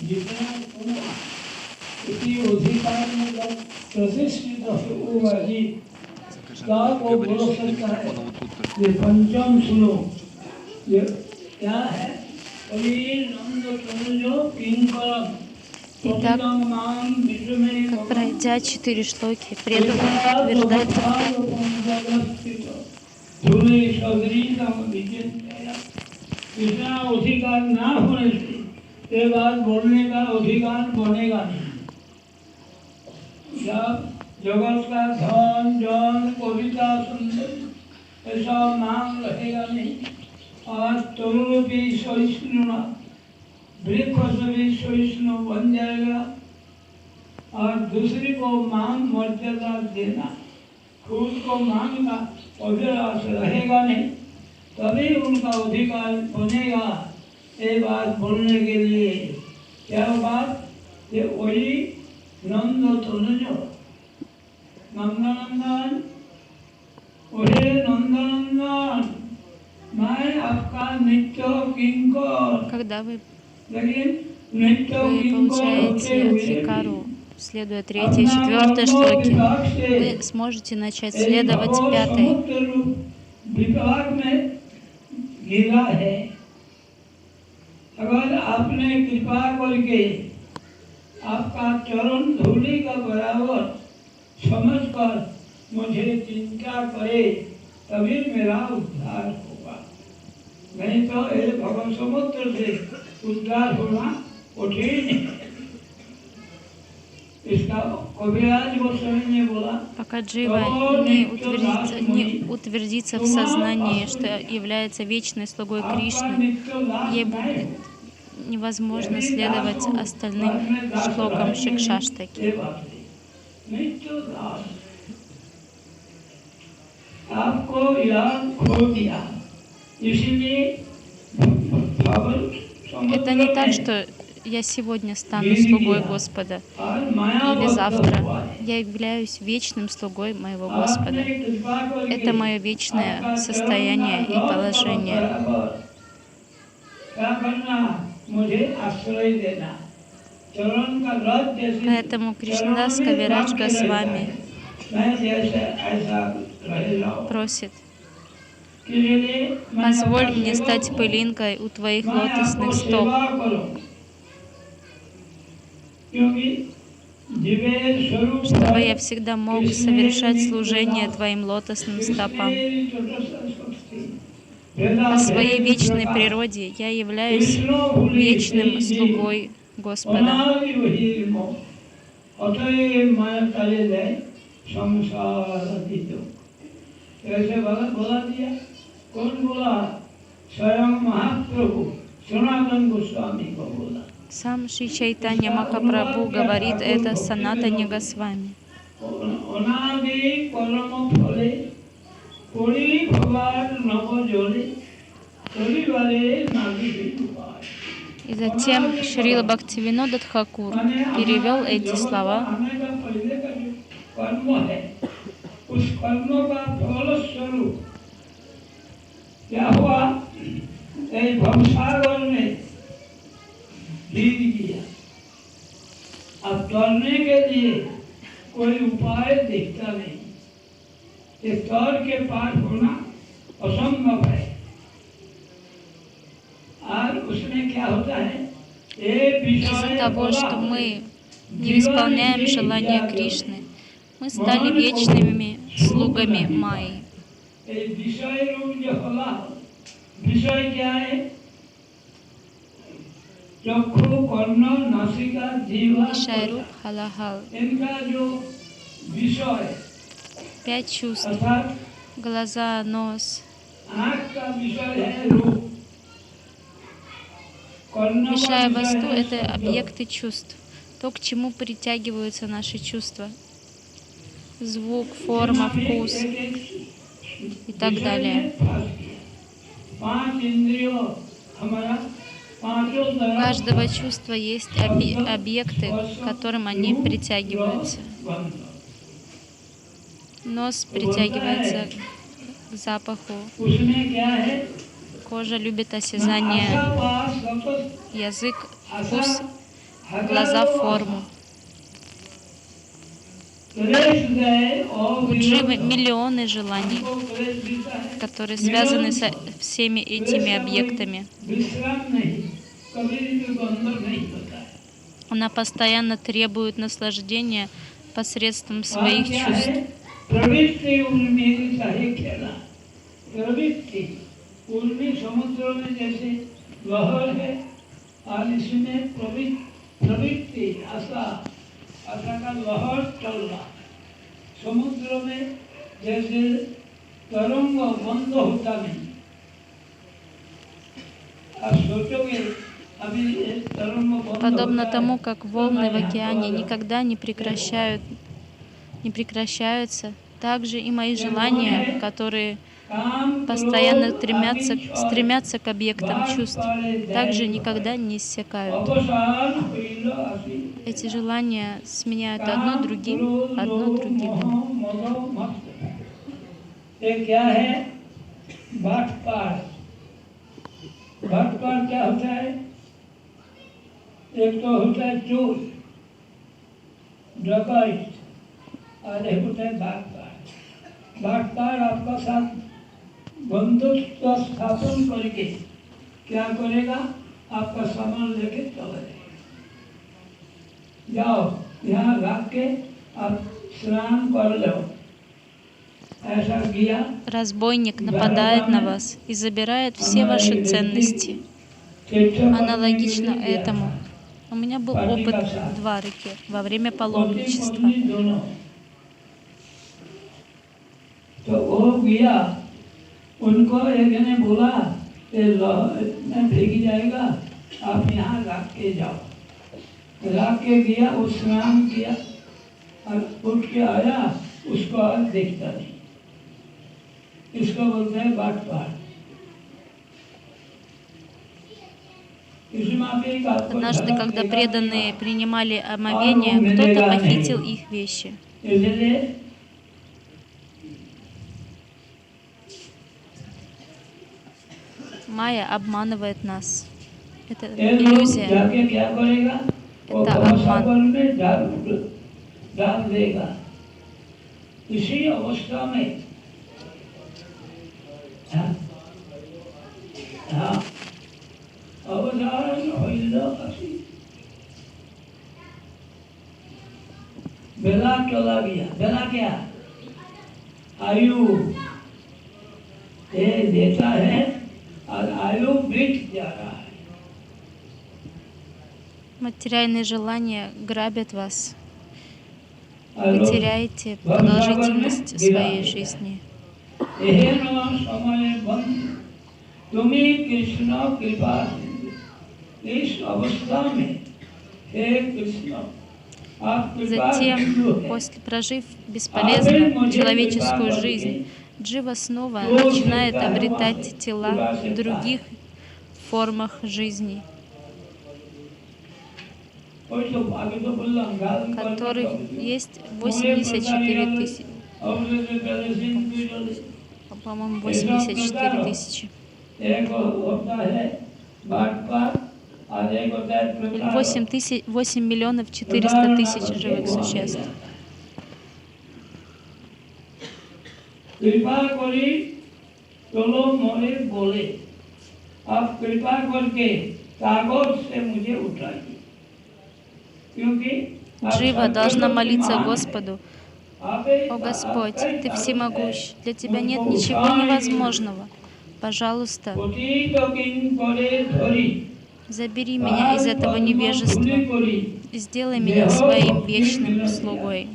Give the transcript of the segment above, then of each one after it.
जितना इसी अधिकार में जब प्रतिष्ठित होगा जी, तब वो बोल सकता है ये पंचम सुनो, ये क्या है? Итак, как пройдя 4 шлоки, преданный утверждает, इतना अधिकार ना होने से ये बात बोलने का अधिकार बनेगा नहीं। जब जगत का धन जन कविता सुंदर ऐसा मांग रहेगा नहीं, और तरुण भी सहिष्णु ना, वृक्ष से भी सहिष्णु बन जाएगा, और दूसरे को मांग मर्यादा देना, खुद को मांगना अभिलाष रहेगा नहीं, तभी उनका अधिकार बनेगा। ये बात बोलने के लिए क्या बात? ये वही नंद तनुज नंदनंदन, वही नंदनंदन, मैं आपका नित्य किंकर। когда вы लेकिन नित्य получаете Адхикару, следуя 3 и 4 шлоки, вы сможете начать следовать 5-й. गिरा है, अगर आपने कृपा करके आपका चरण धूलि का बराबर समझकर मुझे चिंता करे, तभी मेरा उद्धार होगा, नहीं तो ये भगवान समुद्र से उद्धार होना कठिन है। Пока джива не утвердится в сознании, что является вечной слугой Кришны, ей будет невозможно следовать остальным шлокам Шикшаштаки. Это не так, что я сегодня стану слугой Господа или завтра. Я являюсь вечным слугой моего Господа. Это мое вечное состояние и положение. Поэтому Кришнадас Кавирадж Госвами просит: позволь мне стать пылинкой у твоих лотосных стоп, чтобы я всегда мог совершать служение твоим лотосным стопам. По своей вечной природе я являюсь вечным слугой Господа. Сам Шри Чайтанья Махапрабху говорит это Санатане Госвами. И затем Шрила Бхактивинода Тхакур перевел эти слова. अब तैरने के लिए कोई उपाय दिखता नहीं, ये तैर के पार होना असंभव है। और उसमें क्या होता है? Из-за того, что мы не исполняем желания Кришны, мы стали вечными слугами Майи. Вишайруп халахал. 5 чувств. Глаза, нос. Вишая-васту — это объекты чувств. То, к чему притягиваются наши чувства. Звук, форма, вкус и так далее. У каждого чувства есть объекты, к которым они притягиваются. Нос притягивается к запаху. Кожа любит осязание. Язык — вкус. глаза в форму. У дживы миллионы желаний, которые связаны со всеми этими объектами. Она постоянно требует наслаждения посредством своих чувств. समुद्र में जैसे तरंग बंद होता नहीं, आप सोचोगे अभी तरंग बंद Подобно होता тому, है, как волны в океане никогда не прекращаются, также и мои желания, которые постоянно стремятся к объектам чувств, также никогда не иссякают. Эти желания сменяют одно другим. क्या होता है? एक तो होता है चोर, डकैत, और एक होता है भागपार। भागपार आपका साथ बंधुत्व स्थापन करके क्या करेगा? आपका सामान लेके चला जाएगा। जाओ यहाँ रख के आप स्नान कर लो। Разбойник нападает на вас и забирает все ваши ценности. Аналогично этому у меня был опыт в Двараке во время паломничества. उनको एक ने बोला कि मैं भीग जाएगा, आप यहाँ रख के जाओ। रख के गया, वो स्नान किया और उठ के आया, उसको आज देखता नहीं। इसको बोलते हैं बाटपार। Однажды, когда преданные принимали омовение, кто-то похитил их вещи. Майя обманывает нас. Это иллюзия. Это обман. बेला चला गया। बेला क्या? आयु ये देता है और आयु बीत जा रहा है। Материальные желания грабят вас. Вы теряете продолжительность своей жизни. Затем, прожив бесполезно человеческую жизнь, джива снова начинает обретать тела в других формах жизни, которых есть 84 тысячи. По-моему, 84 тысячи. 8 миллионов 400 тысяч живых существ. Джива должна молиться Господу: «О Господь, Ты всемогущ, для Тебя нет ничего невозможного. Пожалуйста, забери меня из этого невежества и сделай меня своим вечным слугой».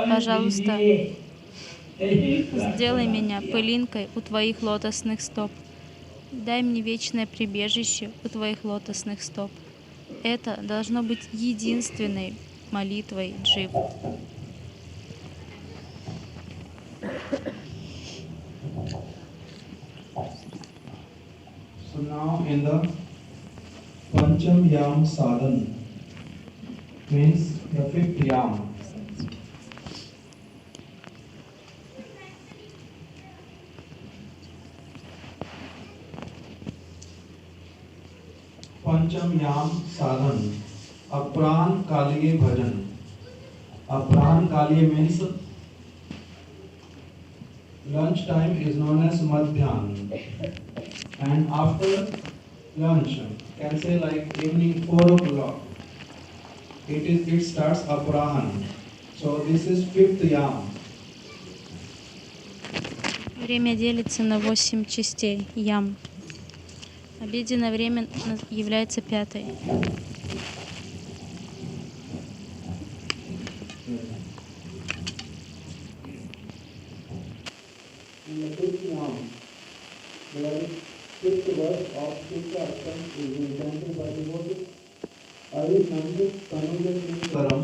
Пожалуйста, сделай меня пылинкой у Твоих лотосных стоп. Дай мне вечное прибежище у Твоих лотосных стоп. Это должно быть единственной молитвой джив. So now in the Pancham Yam Sadhan, means the fifth yam. Pancham yam sadhan, apran kaliye bhajan. Apran kaliye means lunch time is known as madhyan, and after lunch, can say like evening 4 o'clock, it starts aparahan. So this is fifth yam. Время делится на 8 частей, ям. Обеденное время является пятой. In the fifth yam, the fifth verse of fifth ashtam is invented by the devotees. Avinandu tanujataram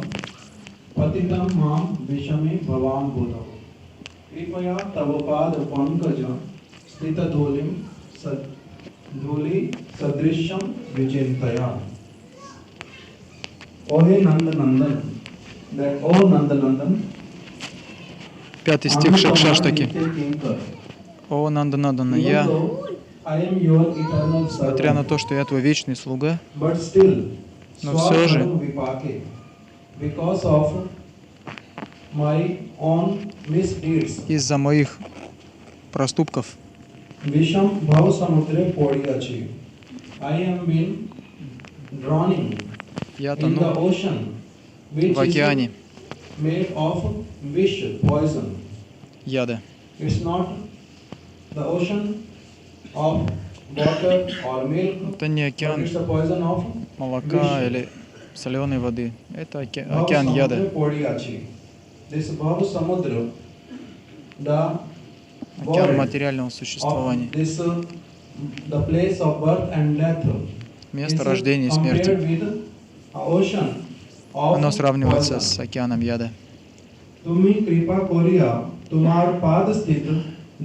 patitam mam vishame bhavam bodho. Kripaya tavapad pankaja stita dholim dhuli sadrishyam vijentaya. O he Nanda Nandan, that O Nanda Nandan, Пятый стих Шакшаштаки. О Нанданандана, я, несмотря на то, что я твой вечный слуга, но все же из-за моих проступков я тону в океане яда. Это не океан молока или соленой воды. Это океан яда. Океан материального существования. Место рождения и смерти. Оно сравнивается с океаном яда. तुम्ही कृपा कोरिया तुम्हार पाद स्थित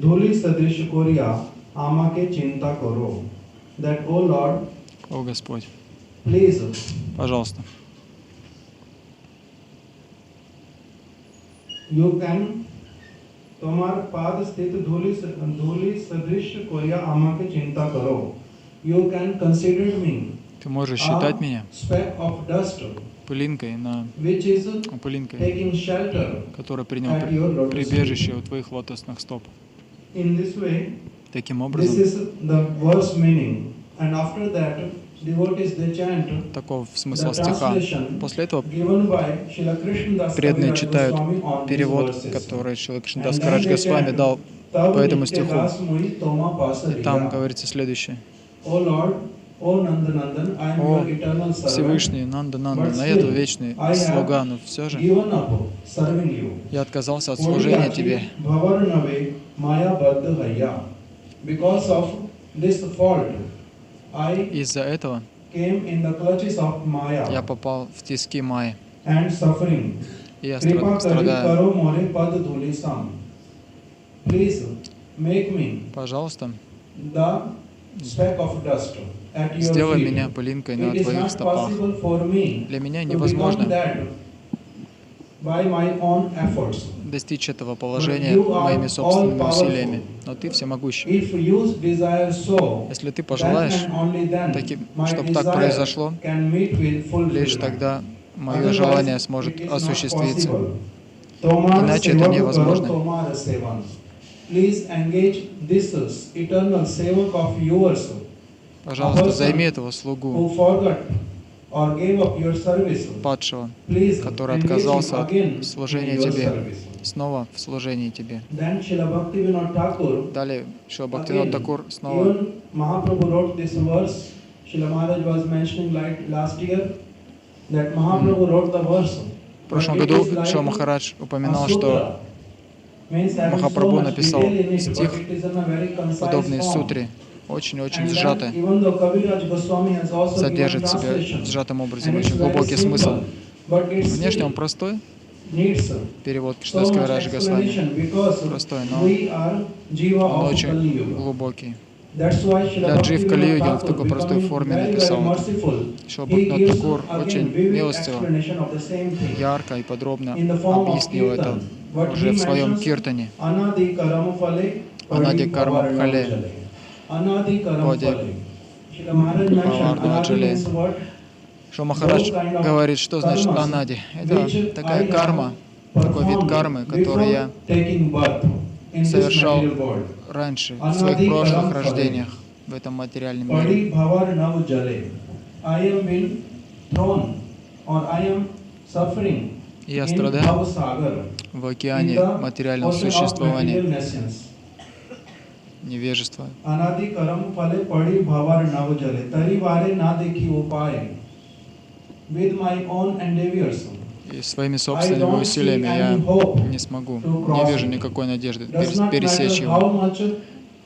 धूलि सदृश कोरिया आमा के चिंता करो. That O Lord, О Господь, please, пожалуйста, you can तुम्हार पाद स्थित धूलि सदृश कोरिया आमा के चिंता करो. You can consider me ты можешь считать меня speck of dust, пылинкой, which is пылинкой, taking shelter который принял at your lotus прибежище у твоих лотосных стоп. in this way. Таким This образом, is the verse meaning, and after that, devotees they chant таков the смысл стиха. translation После этого given by Srila Krishnadas преданные Kaviraj читают Goswami on these перевод, verses. который Шрила And Кришнадас then Карадж they Госвами chant, дал "Tav по этому nitya стиху. das mui toma pasariya." И там говорится следующее. O Lord, O Nandanandan, I am О your eternal servant. Всевышний, Нанда, а я твой вечный слуга, но все же Given up serving you. я отказался от служения тебе. Bhavarnave maya baddha hayya. Because of this fault, I Из-за этого came in the clutches of я Maya попал в тиски Майи, and suffering. и я Kripa kari страдаю. karo more pad dhuli sam. Please make me Пожалуйста, the speck of dust at your сделай feet. меня пылинкой на It is твоих not стопах. possible for me Для меня to become невозможно that by my own efforts. достичь этого положения моими собственными усилиями. Но ты всемогущий. If you desire so, Если ты then пожелаешь, and only then my чтобы так desire произошло, can meet with лишь fulfillment. тогда мое Otherwise, желание it сможет is not осуществиться. possible. Tomar Иначе это sevak невозможно. karo tomar sevan. Please engage this eternal sevak of yours Пожалуйста, займи этого who слугу forgot or gave up your service. падшего, Please который engage him отказался от again служения in your тебе, service. снова в служении тебе. Then Srila Bhaktivinoda Thakur, Далее Шрила Бхактивинода again, Такур снова even Mahaprabhu wrote this verse. Srila Maharaj was mentioning like last year that Mahaprabhu wrote the verse. в прошлом But it году is like Шрила Махарадж a упоминал, что sutra. Means having so Махапрабху much написал detail in it, but стих, it is in a very concise подобный form. сутре, очень-очень And then, сжатый, even though Kaviraj Goswami has also given содержит в себе translation, сжатым образом and it's очень very глубокий смысл. simple, but it Внешне он still простой, needs перевод so Кришнадас much Кавирадж Госвами, explanation because простой, но we are jiva он of очень Kali Yuga. глубокий. That's why Для Srila Джив Bhaktivinoda Кали-юги он в Thakur, такой простой becoming форме very, very написал это. merciful, Шрила he Бхактивинод gives Тхакур again очень vivid милостиво, explanation of the same thing ярко и подробно in the form of объяснил это kirtan. What уже he в своем mentions, киртане. Anadi Karam Phale, Анади Padi Карма Bhavarna Пхале, Jale. Anadi Karam Пади Phale. Srila Maharaj mentioned Бхаварна Anadi Джале. means what? Что Махарадж говорит, что значит анади? Это такая карма, такой вид кармы, который я совершал раньше, в своих прошлых рождениях в этом материальном мире. И я страдаю в океане материального существования, невежества. И своими собственными усилиями я не смогу, не вижу никакой надежды пересечь его.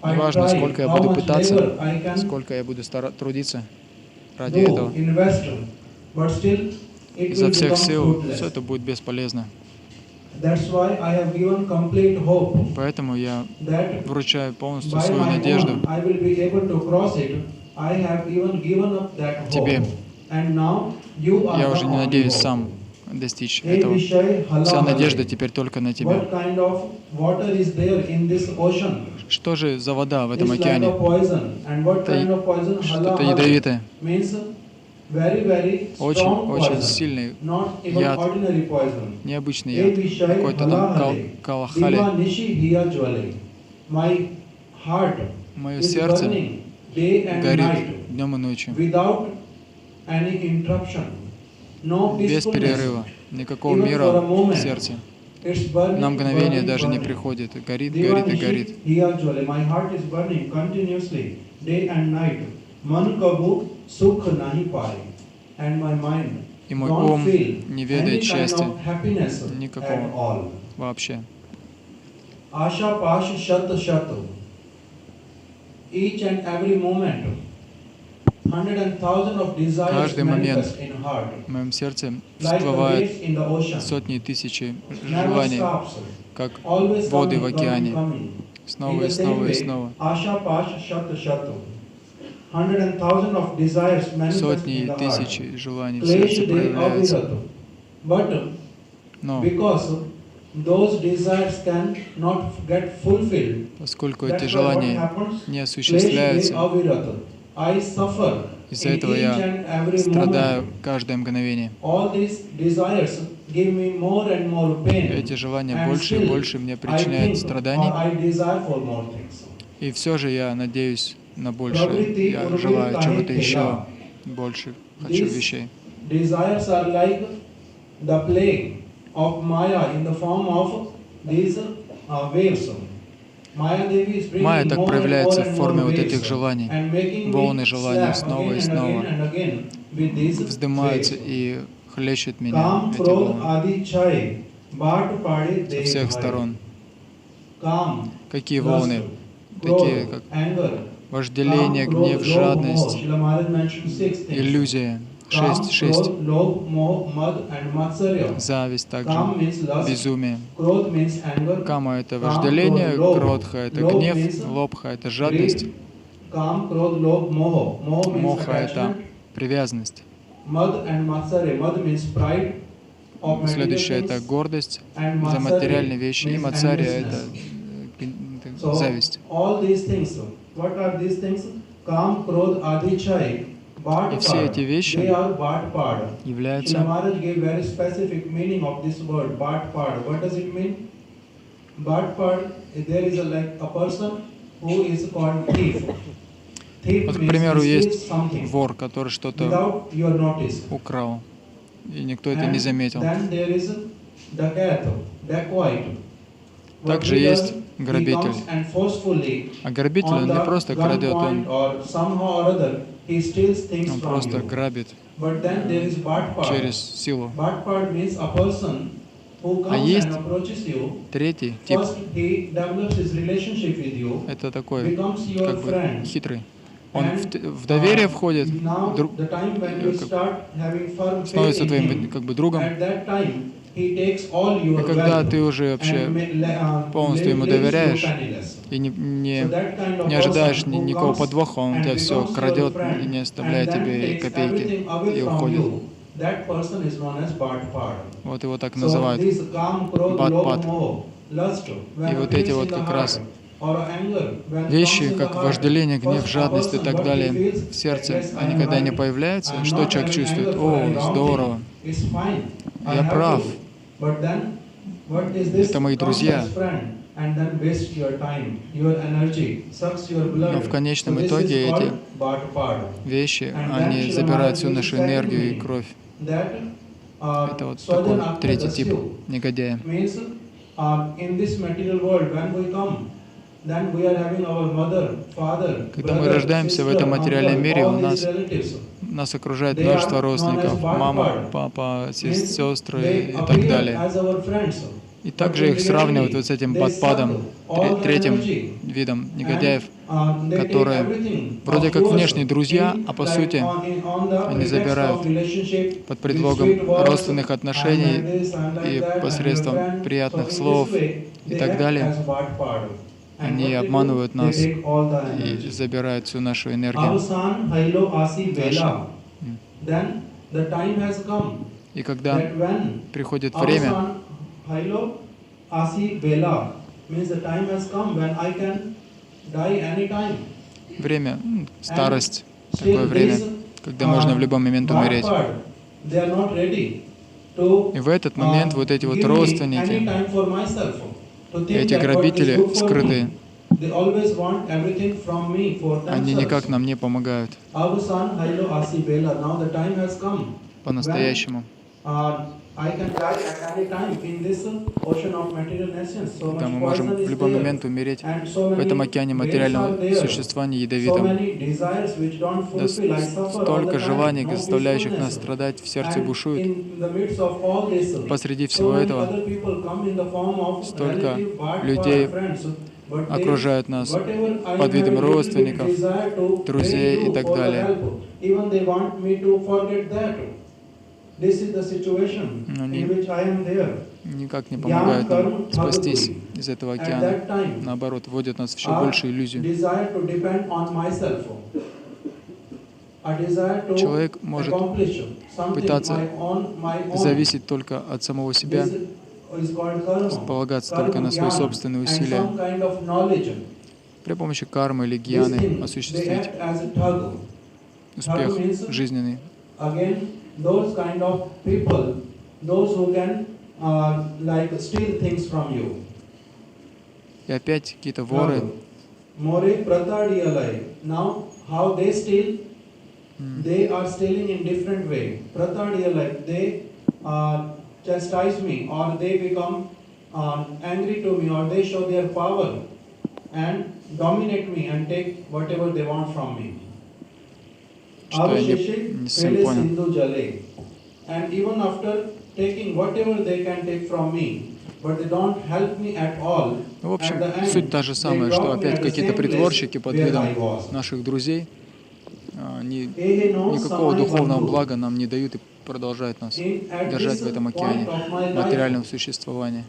Неважно, сколько я буду пытаться, сколько я буду трудиться ради этого. Изо всех сил все это будет бесполезно. Поэтому я вручаю полностью свою надежду тебе. Я уже не надеюсь сам достичь этого. Вся надежда теперь только на тебя. Что же за вода в этом океане? Это что-то ядовитое. Очень сильный яд, необычный яд, какой-то там калахали. Мое сердце горит днем и ночью, без перерыва, никакого мира в сердце. На мгновение даже не приходит, горит, горит и горит. И мой ум не ведает счастья никакого вообще. Каждый момент в моем сердце всплывают сотни и тысячи желаний, как воды в океане, снова и снова и снова. Сотни и тысячи желаний в сердце проявляются. Но поскольку эти желания не осуществляются, из-за этого я страдаю каждое мгновение. Эти желания больше и больше мне причиняют страданий. И все же я надеюсь на большее. Я желаю чего-то еще больше. Хочу вещей. Майя так проявляется в форме вот этих желаний, волны желаний снова и снова вздымаются и хлещут меня, эти волны, со всех сторон. Какие волны? Такие, как вожделение, гнев, жадность, иллюзия. 6. Зависть также, безумие. Кама — это вожделение, кродха — это гнев, лобха — это жадность, моха — это привязанность. Следующее — это гордость за материальные вещи, и мацария — это зависть. И все эти вещи являются вот, к примеру, есть вор, который что-то украл, и никто это не заметил. Также есть грабитель. А грабитель, он не просто крадет, он просто грабит через силу. А есть третий тип. Это такой, как бы, хитрый. Он в доверие входит, становится твоим, как бы, другом. И когда ты уже вообще полностью ему доверяешь, и So that kind of не ожидаешь person who никакого comes подвоха, он у тебя and все becomes your крадет и friend не and оставляет then тебе и takes копейки everything away и from уходит. you, that person is known as Bhatpada. Вот его так So называют. these Kam, Krodh, Бхат-пад. Lobh, Moh, lust, И when вот эти appears вот in the как heart, раз or anger, when comes вещи, in the как heart, вожделение, гнев, first a жадность и person, так what he далее feels, в сердце, yes, I они am когда не right. появляются, I am что not человек having чувствует? anger for any О, wrong здорово, thing. It's fine. I я have прав. to. But then, what is this? Это мои Comes друзья. as friend and then waste your time, your energy, sucks your blood. Но в конечном So this итоге is эти called Bhatpada. вещи, And then они Srila забирают Maharaj всю gives нашу second энергию и meaning, кровь. that, Это вот Swajan такой Atma третий тип Dasyu негодяя. means in this material world when we come, then we are having our mother, father, Когда мы brother, рождаемся в sister, этом материальном uncle, мире, all у these relatives. нас окружает They множество are known as родственников, мама, Bhatpada. папа, Means сестры they и так appear далее. as our friends. И But также in их сравнивают reality, вот с этим they подпадом, suck all the третьим energy. видом негодяев, And, they take которые everything вроде of как yours внешние друзья, in, а по like, сути on the они pretext забирают of relationship под with предлогом sweet words, родственных I'm отношений like this, I'm like и that, I'm your посредством friend. приятных So in слов this way, и they так act далее. as Bhatpada. And Они what they do, обманывают they нас take all the и energy. забирают всю нашу энергию. Avasan hailo asi vela. Mm. Then the time has come И когда that when приходит время, Avasan hailo asi vela means the time has come when I can die anytime. время, старость, Still такое время, these, когда можно в любой момент умереть. Bhatpada, they are not ready to И в этот момент вот эти вот give me родственники, any time for myself, to think эти that what is грабители good for скрытые, me. They always want everything from me for они themselves. никак нам не помогают Avasan hailo asi vela. Now the time has come. по-настоящему. I can die at any time in this ocean of material nations. So Да, much мы можем poison в is любой there. момент умереть And so в этом many океане ways are материального there. существования So ядовитом. many desires which don't Да, fulfill. I suffer all the столько time. желаний, No заставляющих нас peacefulness. страдать, в сердце And бушует. in the midst of all this, Посреди so всего many этого other people come in the form of столько relative, bad людей friends. But they, окружают нас whatever I под видом have a little bit родственников, desire to друзей bring и you так for the далее. help, even they want me to forget that. This is the situation Они in which I am there. никак не помогают нам спастись из этого At океана. that time, Наоборот, вводят нас в еще a большую иллюзию. desire to depend on myself, a desire to Человек может accomplish something пытаться my own. зависеть только от самого себя, This is called karma. полагаться только на свои Karma, собственные and усилия, some kind of knowledge. при помощи кармы или These гьяны things, they осуществить act as a tug. успех жизненный. Again, those kind of people, those who can like steal things from you. И опять какие-то воры, More pratadiyalai. Now, how they steal? They are stealing in different way. Pratadiyalai. They chastise me, or they become angry to me, or they show their power and dominate me and take whatever they want from me. что я не совсем понял. And even after taking whatever they can take from me, but they don't help me at all. Ну, в общем, At the end, суть та же самая, they что drop me опять at the какие-то same притворщики place под where видом I was. наших друзей Ehe no никакого samai духовного bandhu. блага нам не дают и продолжают нас At держать this в этом point океане of my life, материального существования.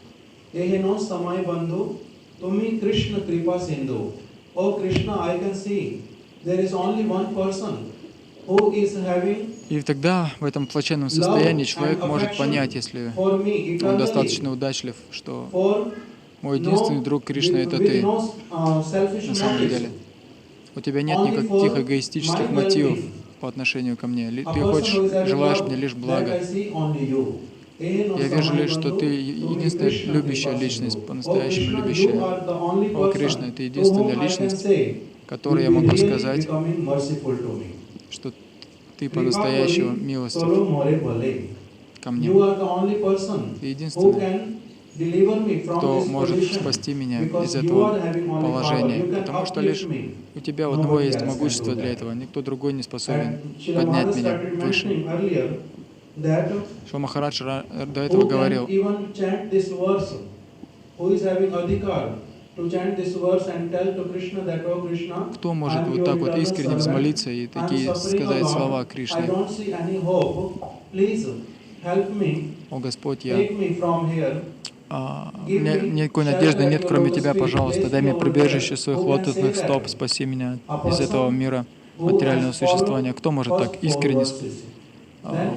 Ehe no samai bandhu, tumi Krishna kripa sindhu. Oh Krishna, I can see there is only one person who is having И тогда в этом плачевном love состоянии and человек может affection понять, если for me он eternally. достаточно удачлив, что For мой единственный друг Кришна — это ты. selfish На самом motives. деле, у тебя нет Only никаких for эгоистических my мотивов well-being. по отношению ко мне. A Ты person хочешь, who is having желаешь love, мне лишь that блага. I see only you. Ehe no Я вижу samai лишь, что bandhu, ты tumi единственная Krishna любящая kripa личность, sindhu. по-настоящему Oh, Krishna, любящая. you are the only О, person Кришна, ты to единственная whom I can личность, say, которой я you могу really сказать, becoming merciful to me. что ты по-настоящему милостив Solo more bhale. ко мне. You are the only person Ты who единственный, can deliver me from кто this может position, спасти меня because из you этого are having only power. положения, You can потому что uplift лишь me. у тебя у одного Nobody есть else can могущество do для that. этого, никто другой не способен And Srila поднять Maharaj меня started выше. mentioning earlier that Что Махарадж до этого who can говорил, even chant this verse, who is having adhikar to chant this verse and tell to Krishna that, oh Krishna, кто I может am вот your так вот eternal искренне servant. взмолиться и I am такие suffering сказать alone. слова I Кришне: don't see any hope. Please help me, «О Господь, я take me from here никакой надежды нет, кроме Тебя, пожалуйста. Дай мне прибежище своих лотосных стоп, спаси меня из этого мира материального существования. Кто может так искренне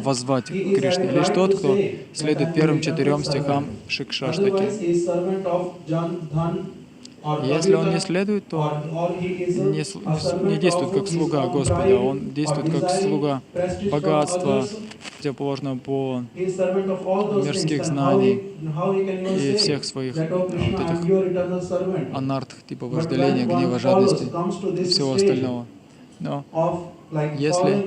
воззвать к Кришне? Лишь тот, кто следует первым 4 стихам Шикшаштаки. Если он не следует, то не действует как слуга Господа, он действует как слуга богатства, противоположного пола, мирских знаний и всех своих вот этих анартх, типа вожделения, гнева, жадности, всего остального. Но если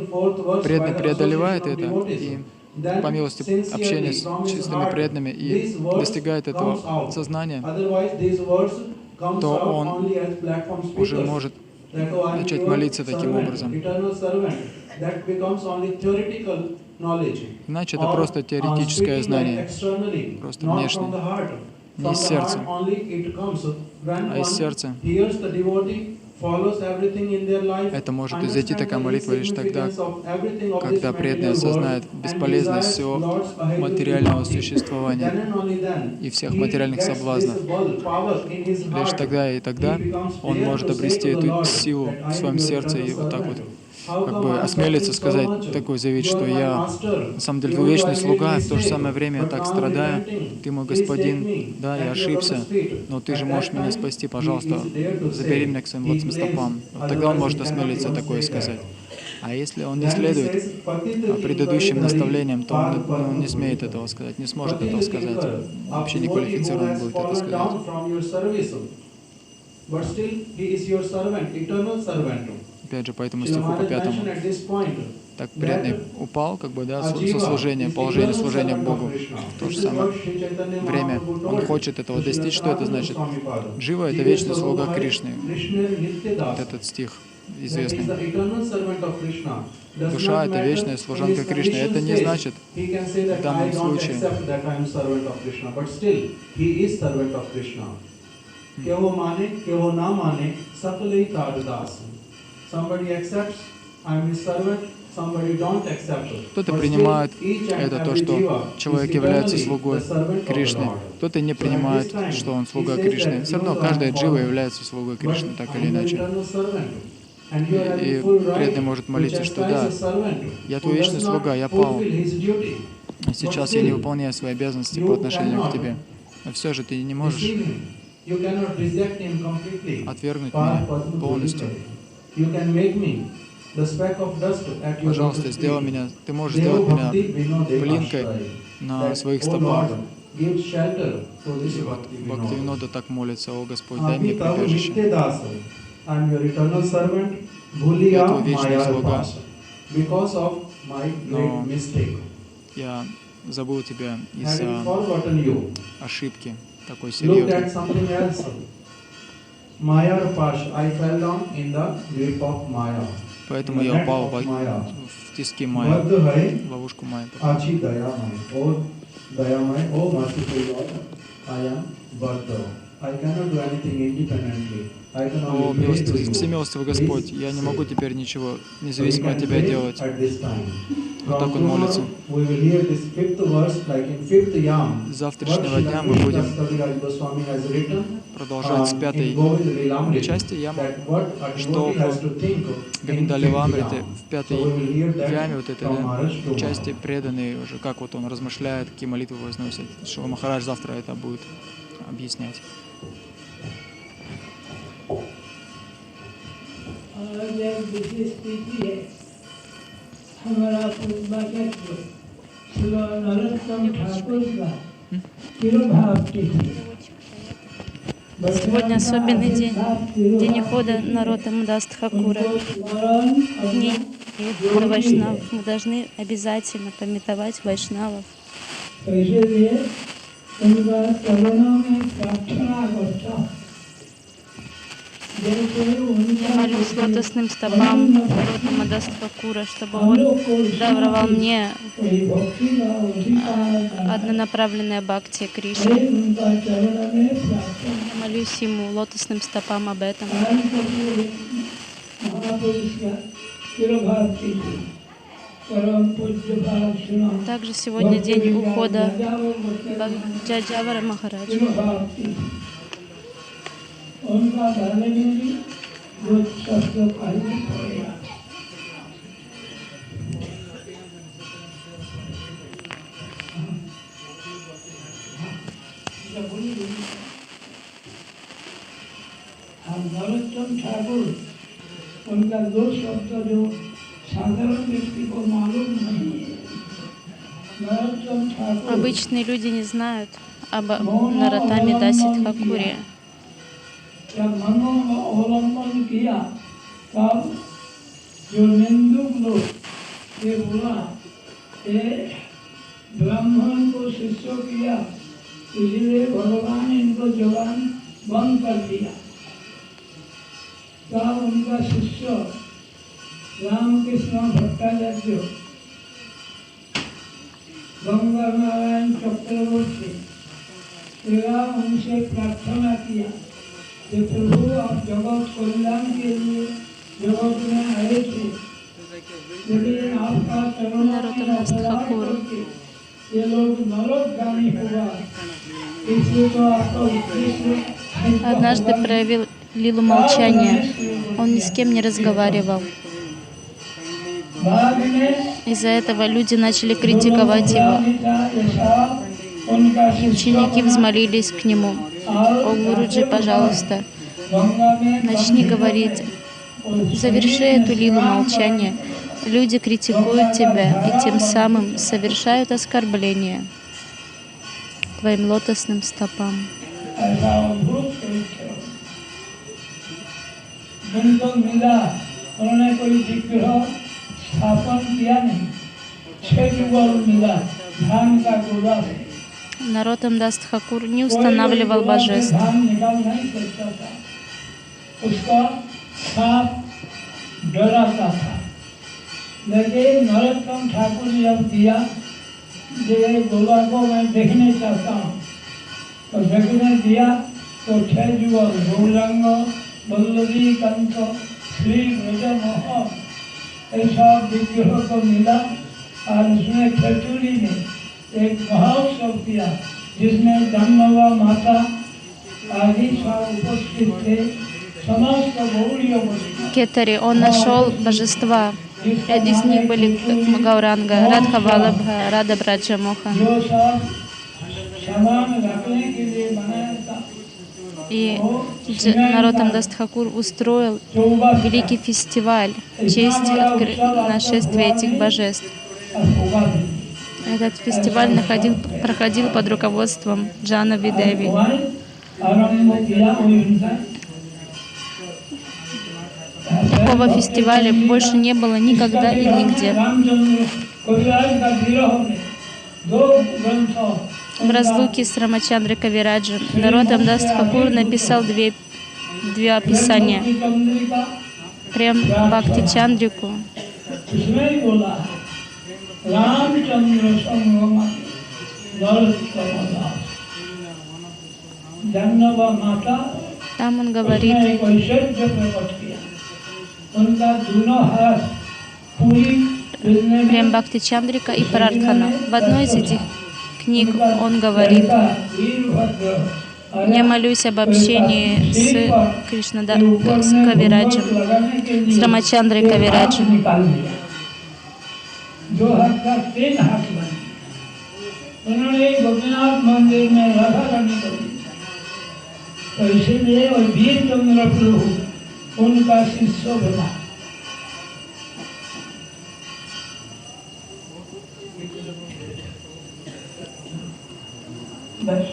преданный преодолевает это и по милости общения с чистыми преданными и достигает этого сознания, то он уже может начать молиться таким образом. Иначе это просто теоретическое знание, просто внешнее, не из сердца, а из сердца. Это может изойти такая молитва лишь тогда, когда преданный осознает бесполезность всего материального существования и всех материальных соблазнов. Лишь тогда и тогда он может обрести эту силу в своем сердце и вот так вот как бы осмелиться сказать, такой заявить, что я на самом деле твой вечный слуга, и в то же самое время я так страдаю, ты мой господин, да, я ошибся, но ты же можешь меня спасти, пожалуйста, забери меня к своим лотосным стопам. Вот тогда он может осмелиться такое сказать. А если он не следует предыдущим наставлениям, то он не смеет этого сказать, не сможет этого сказать. Вообще не квалифицирован будет это сказать. Опять же, по этому стиху, по 5. Так преданный упал, как бы, да, со служения, положение служения Богу. В то же самое время он хочет этого достичь. Что это значит? Джива — это вечный слуга Кришны. Вот этот стих известный. Душа — это вечная служанка Кришны. Это не значит в данном случае, кто-то принимает это то, что человек является слугой Кришны, кто-то не принимает, что он слуга Кришны. Все равно каждая джива является слугой Кришны, так или иначе. И преданный может молиться, что да, я твой вечный слуга, я пал. И сейчас я не выполняю свои обязанности по отношению к тебе. Но все же ты не можешь отвергнуть меня полностью. Пожалуйста, сделай меня, ты можешь сделать меня пылинкой на своих стопах. И вот Бхактивинода так молится: о Господь, дай мне прибежище. Я твой вечный слуга, но я забыл тебя из-за ошибки такой серьезной. Поэтому я упал в тиски Майя, в ловушку Майя. О, всемилостивый Господь, я не могу теперь ничего независимо от Тебя делать. Вот так он молится. С завтрашнего дня мы будем продолжать с 5-й части ямы, что в Говиндалиламрите, в 5-й яме, вот этой части преданные уже, как вот он размышляет, какие молитвы возносит. Шрила Махарадж завтра это будет объяснять. Сегодня особенный день, день ухода Нароттама Даса Тхакура. День ухода вайшнавов. Мы должны обязательно памятовать вайшнавов. Я молюсь лотосным стопам Нароттама Даса Тхакура, чтобы он даровал мне однонаправленное бхакти Кришне. Я молюсь ему лотосным стопам об этом. परम पूज्य प्रार्थना Также сегодня день ухода Джаджавара Махараджа. उनका गाने में भी वो शब्द खाली पड़ेगा। नरोत्तम ठाकुर उनका दो शब्द जो साधारण व्यक्ति को मालूम नहीं है। नरोत्तम ठाकुर Обычные люди не знают об Нароттаме Даси Тхакуре. जब मनो में अवलंबन किया तब जो निंदुक लोग ये बोला ये ब्राह्मण को शिष्य किया इसलिए भगवान इनको जवान बंद कर दिया। तब उनका शिष्य रामकृष्ण भट्टाचार्य गंगा नारायण चक्रवर्ती उनसे प्रार्थना किया कि प्रभु आप जगत कल्याण के लिए जगत में आए थे, लेकिन आपका Нароттам ठाकुр ये लोग नरकगामी हुआ, इसलिए तो आपका उद्देश्य однажды проявил лилу молчания. Он ни с кем не разговаривал. बाद में Из-за этого люди начали критиковать его. उनका И ученики взмолились к нему: «О Гуруджи, пожалуйста, गंगा में начни говорить, заверши эту лилу молчания. Люди критикуют тебя и тем самым совершают оскорбление твоим лотосным стопам». ऐसा अद्भुत चरित्र जिनको मिला उन्होंने कोई विग्रह स्थापन किया नहीं, 6 युगल मिला धान का गोला से। Нароттам Дас Тхакур не устанавливал божеств. धान निकाल नहीं सकता था, उसका सांप डराता था। लेकिन नरोत्तम ठाकुर ने जब दिया ये गोला को मैं देखने चाहता हूँ, तो देखने दिया तो 6 युगल गौरंग वल्लभी कंठ श्री ब्रजमोहन ऐसा विग्रह को मिला और उसमें खेतुरी में एक महोत्सव किया जिसमें जन्मवा माता आदि सब उपस्थित थे, समस्त गौड़ीय वस्तु Кетари, он нашел божества. Из них были Гауранга, Радха Валабха, Рада Браджа Мохан. जो सब सामान रखने के लिए बनाया था। И Нароттам Дас Тхакур устроил великий фестиваль в честь нашествия этих божеств. Этот фестиваль проходил под руководством Джанави Деви. Такого фестиваля больше не было никогда и нигде. В разлуке с Рамачандрой Кавираджем Нароттам Дас Тхакур написал две описания. Прем Бхакти Чандрику там он говорит: Прем Бхакти Чандрика и Прартхана. В одной из этих книг он говорит: я молюсь об общении с Кавираджем, с Рамачандрой Кавираджем. उन्होंने गोपीनाथ मंदिर में राधा रानी को दी, तो इसीलिए और वीर चंद्र प्रभु उनका शिष्य बना। बस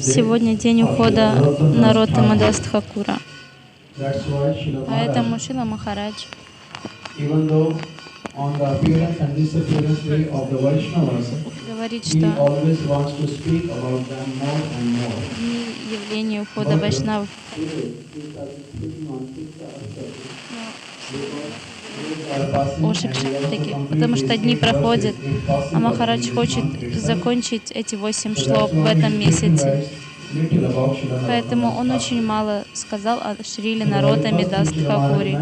Сегодня день ухода Нароттама Дас Тхакура. Поэтому Шрила Махарадж, говорит, что дни явления ухода вайшнавов Ошикши таки, потому что дни проходят, а Махарадж хочет закончить эти 8 шлок в этом месяце. Поэтому он очень мало сказал о Шриле Нароттаме Дас Тхакуре.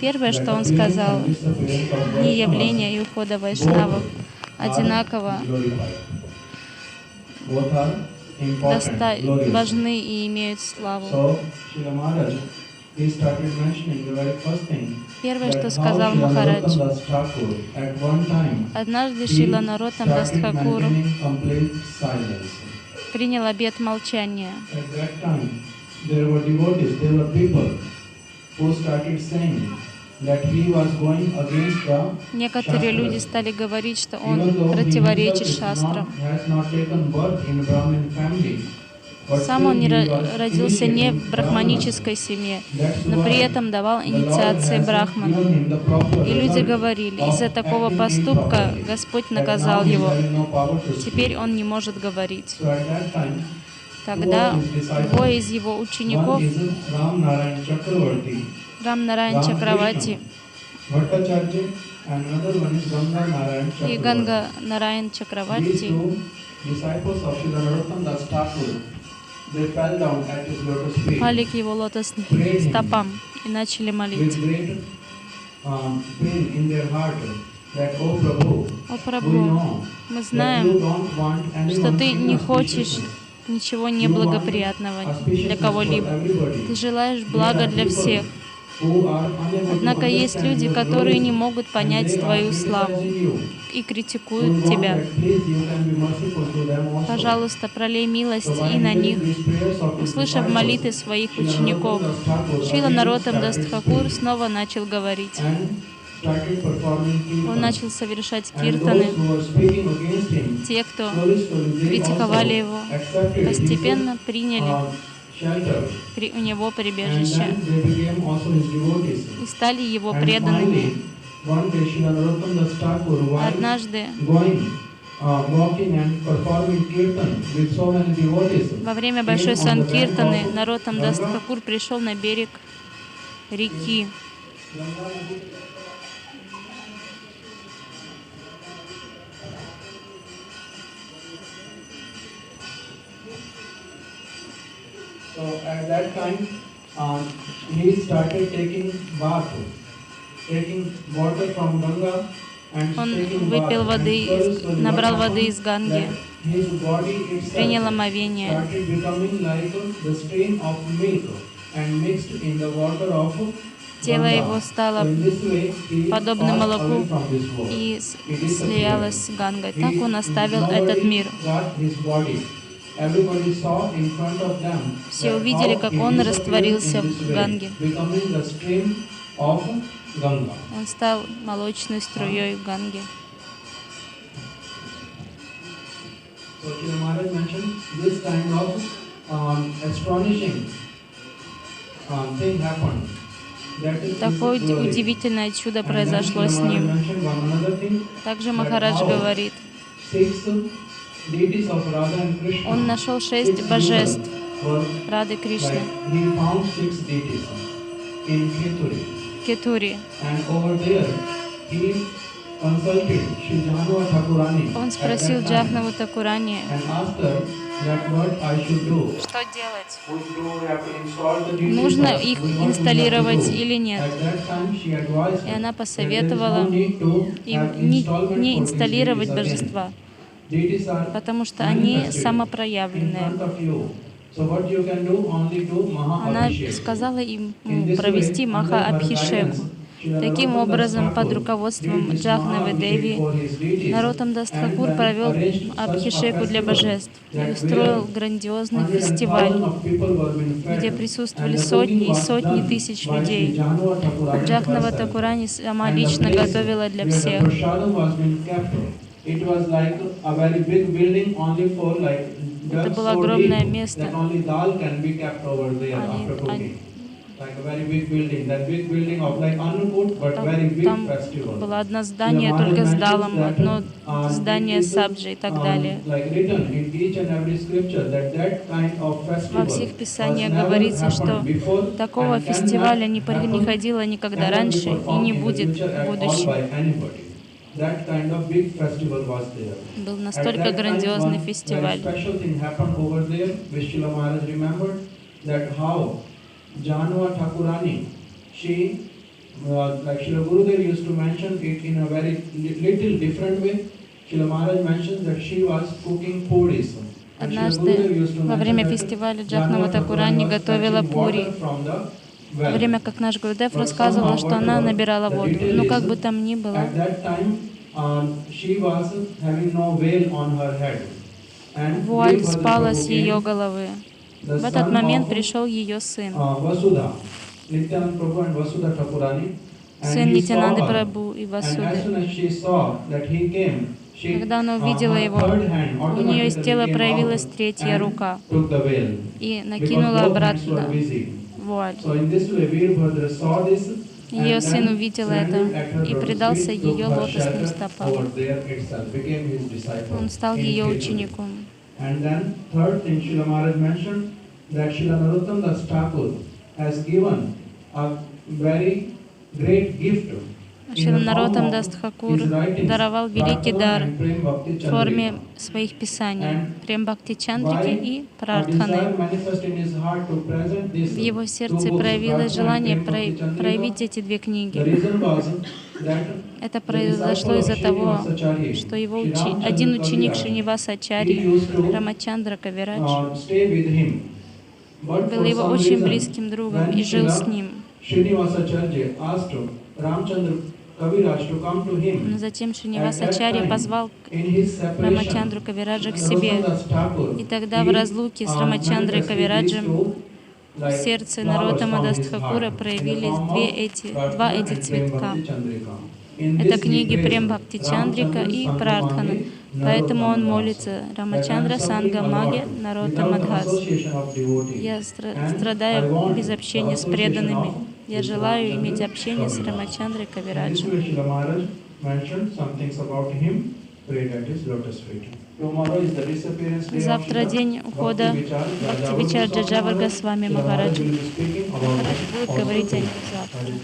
Первое, что он сказал, дни явления и ухода вайшнавов одинаково важны и имеют славу. Первое, что сказал Махарадж, однажды Шрила Нароттам Дас Тхакур принял обет молчания. Некоторые люди стали говорить, что он противоречит шастрам. Сам он родился не в брахманической семье, но при этом давал инициации брахманам. И люди говорили, из-за такого поступка Господь наказал его. Теперь он не может говорить. Тогда двое из его учеников, Рам Нараян Чакравати и Ганга Нараян Чакравати, пали к его лотосным стопам и начали молить. О Прабху, мы знаем, что ты не хочешь ничего неблагоприятного для кого-либо. Ты желаешь блага для всех. Однако есть люди, которые не могут понять твою славу и критикуют тебя. Пожалуйста, пролей милость и на них. Услышав молитвы своих учеников, Шрила Нароттам Дас Тхакур снова начал говорить. Он начал совершать киртаны. Те, кто критиковали его, постепенно приняли у него прибежище и стали его преданными. Однажды во время большой санкиртаны Нароттам Дас Тхакур пришел на берег реки. So at that time, he started taking bath, taking water from Ganga and Он taking выпил bath. воды, набрал воды из Ганги, His body itself принял омовение. started becoming like the stream of milk and mixed in the water of Тело Ganga. его стало So in this way, he подобно passed молоку away from this world. и He disappeared. слиялось с Гангой. He Так он оставил nobody этот мир. got his body. Everybody saw in front of them Все that увидели, how как he он disappeared растворился in this в way, Ганге. becoming the stream of Ganga. Он стал молочной струей в Ганге. So Srila Maharaj mentioned this kind of astonishing thing happened. That is Такое his glory. удивительное чудо And then произошло Srila с Maharaj ним. mentioned one another thing, Также that Махарадж how говорит, 6 deities of Radha and Krishna, он нашел 6 six божеств people were Рады Кришны like, he found 6 deities in Khituri. в Кетуре. And over there, he consulted Shri Janava Thakurani Он at спросил that time Джахнаву Такурани, and asked her that what I should do. что делать? Do we have to install the deities Нужно or их what we have to инсталлировать do? или нет? At that time, she advised И она that there is посоветовала no need to have им installment не for these инсталлировать deities again. божества, Deities are потому что они manifested in самопроявленные. front of you. So what you can do, only do Она Maha сказала им провести Маха Абхишеку. Таким образом, под руководством Джахнавы Деви, Нароттам Дас Тхакур провел Абхишеку для божеств и устроил грандиозный фестиваль, где присутствовали сотни и сотни тысяч людей. Джахнава Такурани сама лично готовила для всех. Это было огромное место. like a very big building. That big building of like Annakut, but very big Там festival. было одно здание только с далом, одно здание с сабджи и так далее. Like written in each and every scripture that kind of festival Во всех писаниях has never говорится, что happened before такого and фестиваля не cannot happen проходило никогда ever раньше before и formed не in the будет future в at all будущем. by anybody. That kind of big festival was there. Был At настолько that time, грандиозный one very фестиваль. special thing happened over there, which Srila Maharaj remembered, that how Janua Thakurani, she, like Srila Gurudev used to mention it in a very little different way. Srila Maharaj mentions that she was cooking puris. And Srila Однажды Gurudev used to во mention время that фестиваля Janua Джахнава Такурани Thakurani was готовила fetching пури. water from the Во well. время как наш Гурудев But рассказывала, somehow, что она whatever набирала the воду. detail Но как is, бы там ни было, at that time, she was having no veil on her head. And вуаль Veerbhadra спала Prabhu с came, ее головы. the В этот son момент of, пришел ее сын, Vasudha, Nityananda Prabhu and Vasudha Thakurani, and сын he saw Нитянанды her. Прабху и And as Васуды. soon as she saw that he came, she, Когда она увидела her его, third hand у нее из automatically тела came проявилась out третья and рука took the veil, и because накинула both hands were обратно busy. вуаль. So in this way, Veerbhadra saw this, Ее and сын then увидел landed это at her и lotus предался feet, took ее her лотосным shelter стопам. over there itself, became his disciple Он стал in ее Keturi. учеником. And then third thing Srila Maharaj mentioned that Srila Narottam Das Thakur has given a very great gift Шрила Нароттам Дас Тхакур даровал великий дар в форме своих писаний, Прем Бхакти Чандрики и Прартханы. В его сердце проявилось желание проявить эти две книги. Это произошло из-за того, что его один ученик Шриниваса Ачарьи, Рамачандра Кавирадж, был его очень близким другом и жил с ним. Но затем Шриниваса Ачарья позвал Рамачандру Кавираджа к себе. И тогда в разлуке с Рамачандрой Кавираджем в сердце Нароттама Дас Тхакура проявились два эти цветка. Это книги Прем Бхакти Чандрика и Прартхана. Поэтому он молится Рамачандра Санга Маге Нароттам Мадхас. Я страдаю без общения с преданными. Я желаю иметь общение с Рамачандрой Кавираджем. Завтра день ухода Бхактивичар Джаджавар Госвами Махараджа. Махарадж будет говорить о нем завтра.